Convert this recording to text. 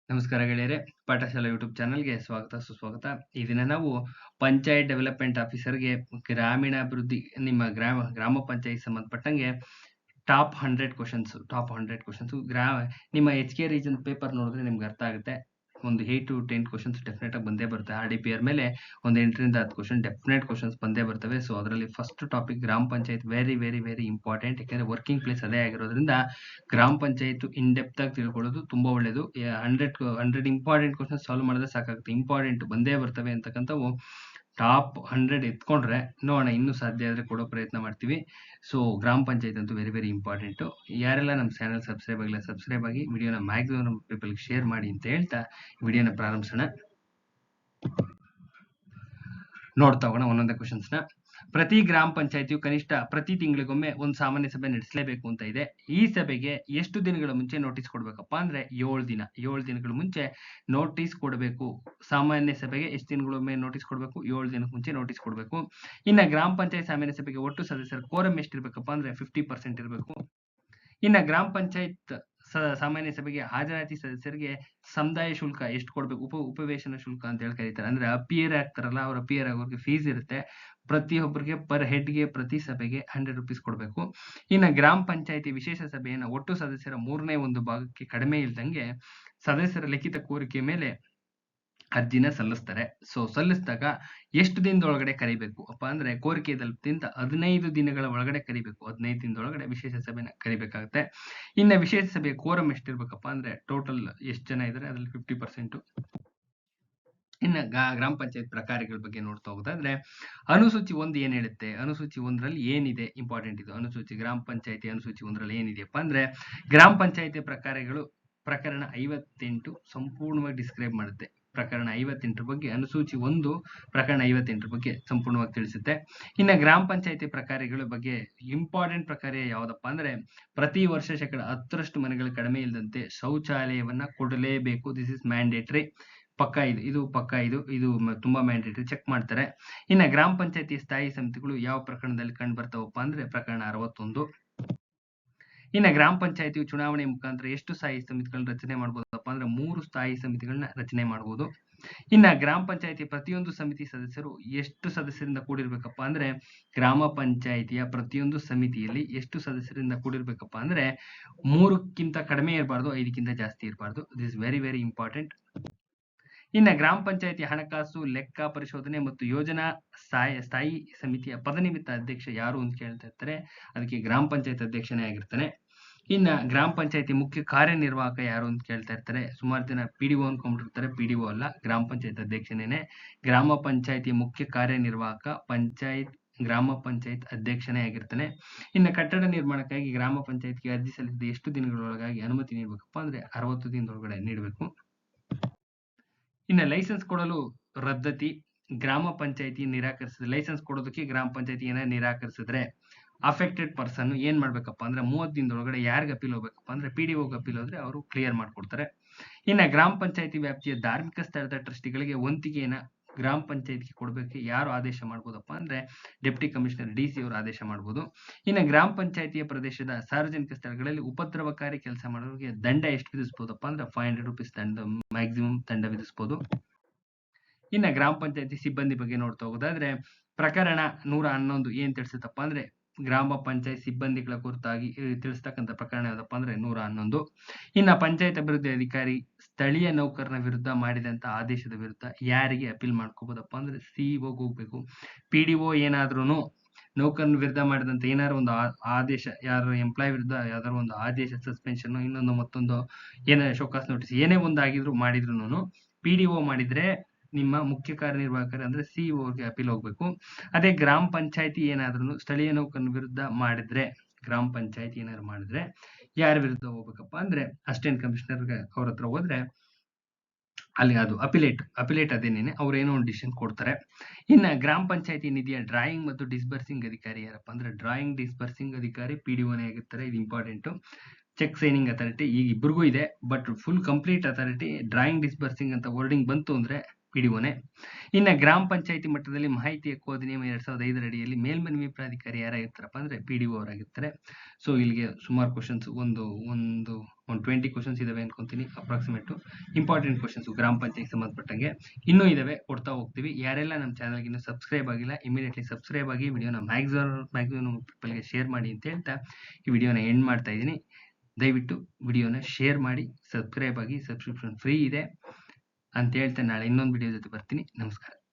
ನಮಸ್ಕಾರ ಗೆಳೆಯರೇ, ಪಾಠಶಾಲಾ ಯೂಟ್ಯೂಬ್ ಚಾನಲ್‌ಗೆ ಸ್ವಾಗತ ಸುಸ್ವಾಗತ. ಈ ದಿನ ನಾವು ಪಂಚಾಯತ್ ಡೆವಲಪ್‌ಮೆಂಟ್ ಆಫೀಸರ್‌ಗೆ ಗ್ರಾಮೀಣಾಭಿವೃದ್ಧಿ ನಿಮ್ಮ ಗ್ರಾಮ ಪಂಚಾಯತ್ ಸಂಬಂಧಪಟ್ಟಂಗೆ ಟಾಪ್ 100 ಕ್ವೆಷನ್ಸ್ ನಿಮ್ಮ ಎಚ್.ಕೆ ರೀಜನ್ ಪೇಪರ್ ನೋಡಿದ್ರೆ ನಿಮ್ಗೆ ಅರ್ಥ ಆಗುತ್ತೆ. ಒಂದು 8 to 10 ಕ್ವೆಷನ್ಸ್ ಡೆಫಿನೆಟ್ ಆಗಿ ಬಂದೇ ಬರುತ್ತೆ. RDPR ಮೇಲೆ ಒಂದು 8ರಿಂದ 10 ಕ್ವೆಷನ್ ಡೆಫಿನೆಟ್ ಕ್ವೆಷನ್ಸ್ ಬಂದೇ ಬರ್ತವೆ. ಸೊ ಅದರಲ್ಲಿ ಫಸ್ಟ್ ಟಾಪಿಕ್ ಗ್ರಾಮ panchayat very very very important. ಯಾಕಂದ್ರೆ ವರ್ಕಿಂಗ್ ಪ್ಲೇಸ್ ಅದೇ ಆಗಿರೋದ್ರಿಂದ ಗ್ರಾಮ ಪಂಚಾಯತ್ ಇನ್ ಡೆಪ್ತ್ ಆಗಿ ತಿಳ್ಕೊಳ್ಳೋದು ತುಂಬಾ ಒಳ್ಳೇದು. 100 ಇಂಪಾರ್ಟೆಂಟ್ ಕ್ವೆಷನ್ಸ್ ಸಾಲ್ವ್ ಮಾಡಿದ್ರೆ ಸಾಕಾಗುತ್ತೆ. ಇಂಪಾರ್ಟೆಂಟ್ ಬಂದೇ ಬರ್ತವೆ ಅಂತಕ್ಕಂಥವು ಟಾಪ್ 100 ಎತ್ಕೊಂಡ್ರೆ ನೋಡೋಣ, ಇನ್ನೂ ಸಾಧ್ಯ ಆದರೆ ಕೊಡೋ ಪ್ರಯತ್ನ ಮಾಡ್ತೀವಿ. ಸೊ ಗ್ರಾಮ ಪಂಚಾಯತ್ ಅಂತೂ ವೆರಿ ವೆರಿ ಇಂಪಾರ್ಟೆಂಟು. ಯಾರೆಲ್ಲ ನಮ್ಮ ಚಾನಲ್ ಸಬ್ಸ್ಕ್ರೈಬ್ ಆಗಿಲ್ಲ ಸಬ್ಸ್ಕ್ರೈಬ್ ಆಗಿ, ವಿಡಿಯೋನ ಮ್ಯಾಕ್ಸಿಮಮ್ ಪೀಪಲ್ಗೆ ಶೇರ್ ಮಾಡಿ ಅಂತ ಹೇಳ್ತಾ ವಿಡಿಯೋನ ಪ್ರಾರಂಭಿಸೋಣ. ನೋಡ್ತಾ ಹೋಗೋಣ ಒಂದೊಂದೇ ಕ್ವೆಶನ್ಸ್ನ. ಪ್ರತಿ ಗ್ರಾಮ ಪಂಚಾಯತಿಯು ಕನಿಷ್ಠ ಪ್ರತಿ ತಿಂಗಳಿಗೊಮ್ಮೆ ಒಂದು ಸಾಮಾನ್ಯ ಸಭೆ ನಡೆಸಲೇಬೇಕು ಅಂತ ಇದೆ. ಈ ಸಭೆಗೆ ಎಷ್ಟು ದಿನಗಳ ಮುಂಚೆ ನೋಟಿಸ್ ಕೊಡ್ಬೇಕಪ್ಪ ಅಂದ್ರೆ 7 ದಿನ. 7 ದಿನಗಳ ಮುಂಚೆ ನೋಟಿಸ್ ಕೊಡಬೇಕು. ಸಾಮಾನ್ಯ ಸಭೆಗೆ ಎಷ್ಟು ದಿನಗಳೊಮ್ಮೆ ನೋಟಿಸ್ ಕೊಡಬೇಕು? 7 ದಿನಕ್ಕೆ ಮುಂಚೆ ನೋಟಿಸ್ ಕೊಡಬೇಕು. ಇನ್ನ ಗ್ರಾಮ ಪಂಚಾಯತ್ ಸಾಮಾನ್ಯ ಸಭೆಗೆ ಒಟ್ಟು ಸದಸ್ಯರ ಕೋರಂ ಎಷ್ಟಿರ್ಬೇಕಪ್ಪ ಅಂದ್ರೆ 50% ಇರಬೇಕು. ಇನ್ನ ಗ್ರಾಮ ಪಂಚಾಯತ್ ಸಾಮಾನ್ಯ ಸಭೆಗೆ ಹಾಜರಾತಿ ಸದಸ್ಯರಿಗೆ ಸಮುದಾಯ ಶುಲ್ಕ ಎಷ್ಟು ಕೊಡ್ಬೇಕು? ಉಪವೇಶನ ಶುಲ್ಕ ಅಂತ ಹೇಳಿ ಕರೀತಾರೆ. ಅಂದ್ರೆ ಅಪಿಯರ್ ಆಗ್ತಾರಲ್ಲ, ಅವ್ರ ಅಪಿಯರ್ ಆಗೋರಿಗೆ ಫೀಸ್ ಇರುತ್ತೆ. ಪ್ರತಿಯೊಬ್ಬರಿಗೆ ಪರ್ ಹೆಡ್ಗೆ ಪ್ರತಿ ಸಭೆಗೆ 100 ರೂಪೀಸ್ ಕೊಡಬೇಕು. ಇನ್ನು ಗ್ರಾಮ ಪಂಚಾಯತಿ ವಿಶೇಷ ಸಭೆಯನ್ನು ಒಟ್ಟು ಸದಸ್ಯರ 1/3 ಭಾಗಕ್ಕೆ ಕಡಿಮೆ ಇಲ್ದಂಗೆ ಸದಸ್ಯರ ಲಿಖಿತ ಕೋರಿಕೆ ಮೇಲೆ ಅರ್ಜಿನ ಸಲ್ಲಿಸ್ತಾರೆ. ಸೊ ಸಲ್ಲಿಸಿದಾಗ ಎಷ್ಟು ದಿನದೊಳಗಡೆ ಕರಿಬೇಕು ಅಪ್ಪ ಅಂದ್ರೆ ಕೋರಿಕೆ ತಲುಪದಿಂದ 15 ದಿನಗಳ ಒಳಗಡೆ ಕರಿಬೇಕು. 15 ದಿನದೊಳಗಡೆ ವಿಶೇಷ ಸಭೆನ ಕರಿಬೇಕಾಗುತ್ತೆ. ಇನ್ನು ವಿಶೇಷ ಸಭೆಯ ಕೋರಂ ಎಷ್ಟಿರ್ಬೇಕಪ್ಪ ಅಂದ್ರೆ ಟೋಟಲ್ ಎಷ್ಟು ಜನ ಇದ್ದಾರೆ ಅದ್ರಲ್ಲಿ 50%. ಇನ್ನು ಗ್ರಾಮ ಪಂಚಾಯತ್ ಪ್ರಕಾರಗಳ ಬಗ್ಗೆ ನೋಡ್ತಾ ಹೋಗೋದಾದ್ರೆ ಅನುಸೂಚಿ 1 ಏನ್ ಹೇಳುತ್ತೆ? ಅನುಸೂಚಿ 1ರಲ್ಲಿ ಏನಿದೆ? ಇಂಪಾರ್ಟೆಂಟ್ ಇದು. ಅನುಸೂಚಿ ಗ್ರಾಮ ಪಂಚಾಯತಿ ಅನುಸೂಚಿ 1ರಲ್ಲಿ ಏನಿದೆಯಪ್ಪ ಅಂದ್ರೆ ಗ್ರಾಮ ಪಂಚಾಯತಿ ಪ್ರಕಾರಗಳು ಪ್ರಕರಣ 58 ಸಂಪೂರ್ಣವಾಗಿ ಡಿಸ್ಕ್ರೈಬ್ ಮಾಡುತ್ತೆ. ಪ್ರಕರಣ 58 ಬಗ್ಗೆ ಅನುಸೂಚಿ 1 ಪ್ರಕರಣ 58 ಬಗ್ಗೆ ಸಂಪೂರ್ಣವಾಗಿ ತಿಳಿಸುತ್ತೆ. ಇನ್ನು ಗ್ರಾಮ ಪಂಚಾಯತಿ ಪ್ರಕಾರಗಳ ಬಗ್ಗೆ ಇಂಪಾರ್ಟೆಂಟ್ ಪ್ರಕಾರ ಯಾವ್ದಪ್ಪ ಅಂದ್ರೆ ಪ್ರತಿ ವರ್ಷ 10% ಮನೆಗಳು ಕಡಿಮೆ ಇಲ್ಲದಂತೆ ಶೌಚಾಲಯವನ್ನ ಕೊಡಲೇಬೇಕು. This is mandatory. ಪಕ್ಕ ಇದು ಪಕ್ಕ ಇದು ತುಂಬಾ ಮ್ಯಾಂಡೇಟರಿ, ಚೆಕ್ ಮಾಡ್ತಾರೆ. ಇನ್ನು ಗ್ರಾಮ ಪಂಚಾಯತಿ ಸ್ಥಾಯಿ ಸಮಿತಿಗಳು ಯಾವ ಪ್ರಕರಣದಲ್ಲಿ ಕಂಡು ಬರ್ತಾವಪ್ಪ ಅಂದ್ರೆ ಪ್ರಕರಣ 61. ಇನ್ನು ಗ್ರಾಮ ಪಂಚಾಯತಿಯು ಚುನಾವಣೆ ಮುಖಾಂತರ ಎಷ್ಟು ಸ್ಥಾಯಿ ಸಮಿತಿಗಳನ್ನ ರಚನೆ ಮಾಡಬಹುದಪ್ಪ ಅಂದ್ರೆ 3 ಸ್ಥಾಯಿ ಸಮಿತಿಗಳನ್ನ ರಚನೆ ಮಾಡಬಹುದು. ಇನ್ನ ಗ್ರಾಮ ಪಂಚಾಯತಿ ಪ್ರತಿಯೊಂದು ಸಮಿತಿ ಸದಸ್ಯರು ಎಷ್ಟು ಸದಸ್ಯರಿಂದ ಕೂಡಿರ್ಬೇಕಪ್ಪ ಅಂದ್ರೆ ಗ್ರಾಮ ಪಂಚಾಯತಿಯ ಪ್ರತಿಯೊಂದು ಸಮಿತಿಯಲ್ಲಿ ಎಷ್ಟು ಸದಸ್ಯರಿಂದ ಕೂಡಿರ್ಬೇಕಪ್ಪ ಅಂದ್ರೆ 3ಕ್ಕಿಂತ ಕಡಿಮೆ ಇರಬಾರ್ದು, 5ಕ್ಕಿಂತ ಜಾಸ್ತಿ ಇರಬಾರ್ದು. This is very very important. ಇನ್ನು ಗ್ರಾಮ ಪಂಚಾಯತಿ ಹಣಕಾಸು ಲೆಕ್ಕ ಪರಿಶೋಧನೆ ಮತ್ತು ಯೋಜನಾ ಸ್ಥಾಯಿ ಸಮಿತಿಯ ಪದನಿಮಿತ್ತ ಅಧ್ಯಕ್ಷ ಯಾರು ಅಂತ ಕೇಳ್ತಾ ಇರ್ತಾರೆ. ಅದಕ್ಕೆ ಗ್ರಾಮ ಪಂಚಾಯತ್ ಅಧ್ಯಕ್ಷನೇ ಆಗಿರ್ತಾನೆ. ಇನ್ನ ಗ್ರಾಮ ಪಂಚಾಯತಿ ಮುಖ್ಯ ಕಾರ್ಯನಿರ್ವಾಹಕ ಯಾರು ಅಂತ ಕೇಳ್ತಾ ಇರ್ತಾರೆ. ಸುಮಾರು ಜನ PDO ಅನ್ಕೊಂಡಿರ್ತಾರೆ. PDO ಅಲ್ಲ, ಗ್ರಾಮ ಪಂಚಾಯತ್ ಅಧ್ಯಕ್ಷನೇನೆ. ಗ್ರಾಮ ಪಂಚಾಯತಿ ಮುಖ್ಯ ಕಾರ್ಯನಿರ್ವಾಹಕ ಗ್ರಾಮ ಪಂಚಾಯತ್ ಅಧ್ಯಕ್ಷನೇ ಆಗಿರ್ತಾನೆ. ಇನ್ನು ಕಟ್ಟಡ ನಿರ್ಮಾಣಕ್ಕಾಗಿ ಗ್ರಾಮ ಪಂಚಾಯತ್ಗೆ ಅರ್ಜಿ ಸಲ್ಲಿಸಿದ ಎಷ್ಟು ದಿನಗಳೊಳಗಾಗಿ ಅನುಮತಿ ನೀಡಬೇಕಪ್ಪ ಅಂದ್ರೆ 60 ದಿನದೊಳಗಡೆ ನೀಡಬೇಕು. ಇನ್ನು ಲೈಸೆನ್ಸ್ ಕೊಡಲು ರದ್ದತಿ ಗ್ರಾಮ ಪಂಚಾಯತಿ ನಿರಾಕರಿಸಿದ್ರೆ, ಲೈಸೆನ್ಸ್ ಕೊಡೋದಕ್ಕೆ ಗ್ರಾಮ ಪಂಚಾಯತಿ ಏನಾದ್ರು ನಿರಾಕರಿಸಿದ್ರೆ ಅಫೆಕ್ಟೆಡ್ ಪರ್ಸನ್ ಏನ್ ಮಾಡ್ಬೇಕಪ್ಪ ಅಂದ್ರೆ 30 ದಿನದೊಳಗಡೆ ಯಾರಿಗೆ ಅಪೀಲ್ ಹೋಗ್ಬೇಕಪ್ಪ ಅಂದ್ರೆ PDOಗೆ ಅಪೀಲ್ ಹೋದ್ರೆ ಅವರು ಕ್ಲಿಯರ್ ಮಾಡ್ಕೊಡ್ತಾರೆ. ಇನ್ನು ಗ್ರಾಮ ಪಂಚಾಯತಿ ವ್ಯಾಪ್ತಿಯ ಧಾರ್ಮಿಕ ಸ್ಥಳದ ಟ್ರಸ್ಟಿಗಳಿಗೆ ವಂತಿಗೆಯನ್ನ ಗ್ರಾಮ ಪಂಚಾಯತ್ಗೆ ಕೊಡಬೇಕು. ಯಾರು ಆದೇಶ ಮಾಡ್ಬೋದಪ್ಪ ಅಂದ್ರೆ ಡೆಪ್ಟಿ ಕಮಿಷನರ್ DC ಅವರು ಆದೇಶ ಮಾಡ್ಬೋದು. ಇನ್ನು ಗ್ರಾಮ ಪಂಚಾಯತಿಯ ಪ್ರದೇಶದ ಸಾರ್ವಜನಿಕ ಸ್ಥಳಗಳಲ್ಲಿ ಉಪದ್ರವಕಾರಿ ಕೆಲಸ ಮಾಡೋರಿಗೆ ದಂಡ ಎಷ್ಟು ವಿಧಿಸಬಹುದಪ್ಪ ಅಂದ್ರೆ 500 ರೂಪೀಸ್ ದಂಡ ಮ್ಯಾಕ್ಸಿಮಮ್ ದಂಡ ವಿಧಿಸಬಹುದು. ಇನ್ನು ಗ್ರಾಮ ಪಂಚಾಯತಿ ಸಿಬ್ಬಂದಿ ಬಗ್ಗೆ ನೋಡ್ತಾ ಹೋಗೋದಾದ್ರೆ ಪ್ರಕರಣ 111 ಏನ್ ತಿಳಿಸುತ್ತಪ್ಪ ಅಂದ್ರೆ ಗ್ರಾಮ ಪಂಚಾಯತ್ ಸಿಬ್ಬಂದಿಗಳ ಕುರಿತಾಗಿ ತಿಳಿಸ್ತಕ್ಕಂಥ ಪ್ರಕರಣ ಯಾವ್ದಪ್ಪ ಅಂದ್ರೆ 111. ಇನ್ನ ಪಂಚಾಯತ್ ಅಭಿವೃದ್ಧಿ ಅಧಿಕಾರಿ ಸ್ಥಳೀಯ ನೌಕರನ ವಿರುದ್ಧ ಮಾಡಿದಂತ ಆದೇಶದ ವಿರುದ್ಧ ಯಾರಿಗೆ ಅಪೀಲ್ ಮಾಡ್ಕೋಬಹುದಪ್ಪ ಅಂದ್ರೆ CEO ಹೋಗ್ಬೇಕು. PDO ಏನಾದ್ರೂ ನೌಕರನ ವಿರುದ್ಧ ಮಾಡಿದಂತ ಏನಾದ್ರು ಒಂದು ಆದೇಶ, ಯಾರು ಎಂಪ್ಲಾಯ್ ವಿರುದ್ಧ ಯಾವ್ದಾದ್ರು ಒಂದು ಆದೇಶ, ಸಸ್ಪೆನ್ಷನ್, ಇನ್ನೊಂದು ಮತ್ತೊಂದು ಏನೇ ಶೋಕಾಸ್ ನೋಟಿಸ್ ಏನೇ ಒಂದು ಮಾಡಿದ್ರು PDO ಮಾಡಿದ್ರೆ ನಿಮ್ಮ ಮುಖ್ಯ ಕಾರ್ಯನಿರ್ವಾಹಕರು ಅಂದ್ರೆ CEO ಅಪೀಲ್ ಹೋಗ್ಬೇಕು. ಅದೇ ಗ್ರಾಮ ಪಂಚಾಯತಿ ಏನಾದ್ರೂ ಸ್ಥಳೀಯ ನೌಕರನ ವಿರುದ್ಧ ಮಾಡಿದ್ರೆ ಯಾರ ವಿರುದ್ಧ ಹೋಗ್ಬೇಕಪ್ಪ ಅಂದ್ರೆ ಅಸಿಸ್ಟೆಂಟ್ ಕಮಿಷನರ್ ಅವ್ರ ಹತ್ರ ಹೋದ್ರೆ ಅಲ್ಲಿ ಅದು ಅಪಿಲೇಟ್ ಅದೇನೇನೆ ಅವ್ರು ಏನೋ ಒಂದು ಡಿಸಿಷನ್ ಕೊಡ್ತಾರೆ. ಇನ್ನ ಗ್ರಾಮ ಪಂಚಾಯತಿ ನಿಧಿಯ ಡ್ರಾಯಿಂಗ್ ಮತ್ತು ಡಿಸ್ಬರ್ಸಿಂಗ್ ಅಧಿಕಾರಿ ಯಾರಪ್ಪ ಅಂದ್ರೆ ಡ್ರಾಯಿಂಗ್ ಡಿಸ್ಬರ್ಸಿಂಗ್ ಅಧಿಕಾರಿ PDOನೇ ಆಗಿರ್ತಾರೆ. ಇದು ಇಂಪಾರ್ಟೆಂಟ್. ಚೆಕ್ ಸೈನಿಂಗ್ ಅಥಾರಿಟಿ ಈಗ ಇಬ್ಬರಿಗೂ ಇದೆ, but full complete authority drawing disbursing ಅಂತ ವರ್ಡಿಂಗ್ ಬಂತು ಅಂದ್ರೆ ಪಿಡಿಒನೇ. ಇನ್ನು ಗ್ರಾಮ ಪಂಚಾಯತಿ ಮಟ್ಟದಲ್ಲಿ ಮಾಹಿತಿ ಹಕ್ಕು ಅಧಿನಿಯಮ 2005 ಅಡಿಯಲ್ಲಿ ಮೇಲ್ಮನವಿ ಪ್ರಾಧಿಕಾರಿ ಯಾರಾಗಿರ್ತಾರಪ್ಪ ಅಂದ್ರೆ ಪಿಡಿಒ ಅವರಾಗಿರ್ತಾರೆ. ಸೊ ಇಲ್ಲಿಗೆ ಸುಮಾರು ಕ್ವಶನ್ಸ್ ಒಂದು 20 ಕ್ವಶನ್ಸ್ ಇದಾವೆ ಅನ್ಕೊಂತೀನಿ, ಅಪ್ರಾಕ್ಸಿಮೇಟ್ ಇಂಪಾರ್ಟೆಂಟ್ ಕ್ವಶನ್ಸ್ ಗ್ರಾಮ ಪಂಚಾಯತ್ ಸಂಬಂಧಪಟ್ಟಂಗೆ ಇನ್ನೂ ಇದಾವೆ, ಕೊಡ್ತಾ ಹೋಗ್ತೀವಿ. ಯಾರೆಲ್ಲ ನಮ್ಮ ಚಾನಲ್ಗೆ ಇನ್ನೂ ಸಬ್ಸ್ಕ್ರೈಬ್ ಆಗಿಲ್ಲ ಇಮಿಡಿಯೇಟ್ಲಿ ಸಬ್ಸ್ಕ್ರೈಬ್ ಆಗಿ ವಿಡಿಯೋನ ಮ್ಯಾಕ್ಸಿಮಮ್ ಪೀಪಲ್ಗೆ ಶೇರ್ ಮಾಡಿ ಅಂತ ಹೇಳ್ತಾ ಈ ವಿಡಿಯೋನ ಎಂಡ್ ಮಾಡ್ತಾ ಇದ್ದೀನಿ. ದಯವಿಟ್ಟು ವಿಡಿಯೋನ ಶೇರ್ ಮಾಡಿ, ಸಬ್ಸ್ಕ್ರೈಬ್ ಆಗಿ, ಸಬ್ಸ್ಕ್ರಿಪ್ಷನ್ ಫ್ರೀ ಇದೆ ಅಂತ ಹೇಳ್ತಾ ನಾಳೆ ಇನ್ನೊಂದು ವಿಡಿಯೋ ಜೊತೆ ಬರ್ತೀನಿ. ನಮಸ್ಕಾರ.